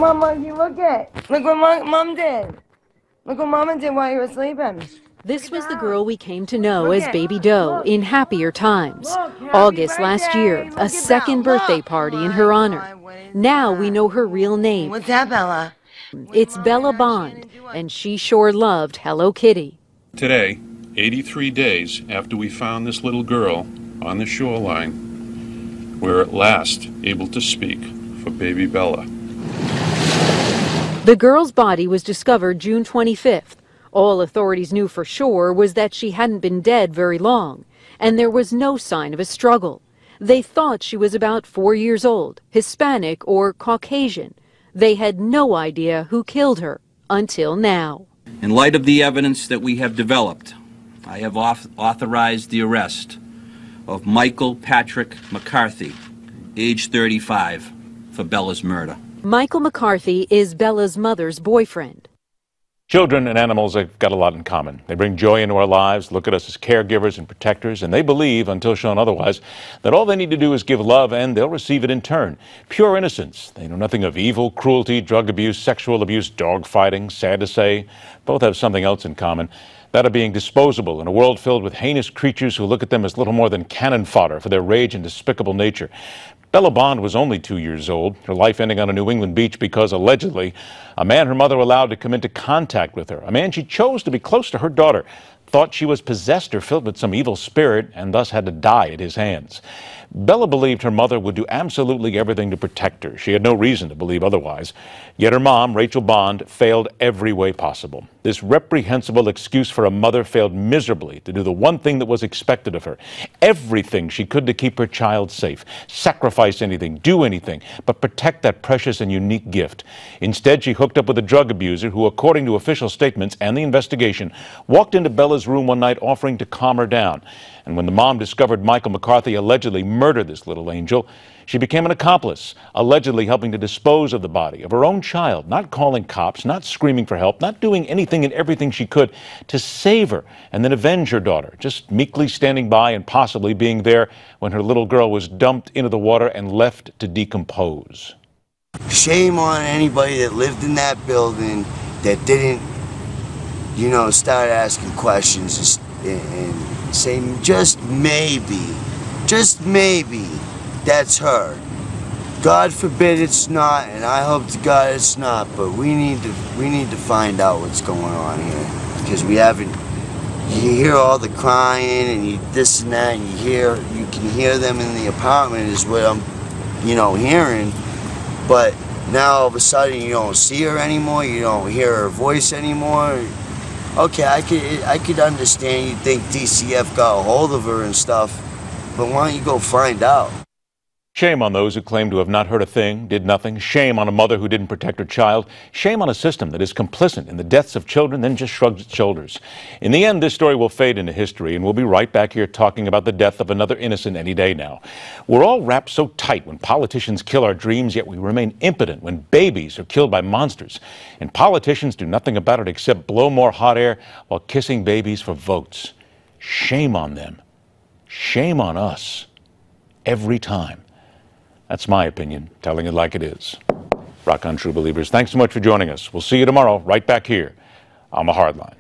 Come on, Monkey, look what Mom did. Look what Mama did while you were sleeping. This was the girl we came to know as Baby Doe in happier times. August last year, a second birthday party in her honor. Now we know her real name. What's that, Bella? It's Bella Bond, and she sure loved Hello Kitty. Today, 83 days after we found this little girl on the shoreline, we're at last able to speak for baby Bella. The girl's body was discovered June 25th. All authorities knew for sure was that she hadn't been dead very long, and there was no sign of a struggle. They thought she was about 4 years old, Hispanic or Caucasian. They had no idea who killed her until now. In light of the evidence that we have developed, I have authorized the arrest of Michael Patrick McCarthy, age 35, for Bella's murder. Michael McCarthy is Bella's mother's boyfriend. Children and animals have got a lot in common. They bring joy into our lives, look at us as caregivers and protectors, and they believe, until shown otherwise, that all they need to do is give love and they'll receive it in turn. Pure innocence. They know nothing of evil, cruelty, drug abuse, sexual abuse, dog fighting. Sad to say, both have something else in common. That of being disposable in a world filled with heinous creatures who look at them as little more than cannon fodder for their rage and despicable nature. Bella Bond was only 2 years old, her life ending on a New England beach because, allegedly, a man her mother allowed to come into contact with her, a man she chose to be close to her daughter, thought she was possessed or filled with some evil spirit and thus had to die at his hands. Bella believed her mother would do absolutely everything to protect her. She had no reason to believe otherwise. Yet her mom, Rachel Bond, failed every way possible. This reprehensible excuse for a mother failed miserably to do the one thing that was expected of her. Everything she could to keep her child safe. Sacrifice anything, do anything, but protect that precious and unique gift. Instead, she hooked up with a drug abuser who, according to official statements and the investigation, walked into Bella's room one night offering to calm her down. And when the mom discovered Michael McCarthy allegedly murdered this little angel, she became an accomplice, allegedly helping to dispose of the body of her own child, not calling cops, not screaming for help, not doing anything and everything she could to save her and then avenge her daughter, just meekly standing by and possibly being there when her little girl was dumped into the water and left to decompose. Shame on anybody that lived in that building that didn't, start asking questions and saying just maybe, that's her. God forbid it's not, and I hope to God it's not, but we need to find out what's going on here, because we haven't. You hear all the crying and this and that, and you can hear them in the apartment is what I'm hearing, but now all of a sudden you don't see her anymore, you don't hear her voice anymore. Okay, I could understand you think DCF got a hold of her and stuff, but why don't you go find out? Shame on those who claim to have not heard a thing, did nothing. Shame on a mother who didn't protect her child. Shame on a system that is complicit in the deaths of children, then just shrugs its shoulders. In the end, this story will fade into history, and we'll be right back here talking about the death of another innocent any day now. We're all wrapped so tight when politicians kill our dreams, yet we remain impotent when babies are killed by monsters. And politicians do nothing about it except blow more hot air while kissing babies for votes. Shame on them. Shame on us. Every time. That's my opinion, telling it like it is. Rock on, true believers. Thanks so much for joining us. We'll see you tomorrow, right back here on The Hardline.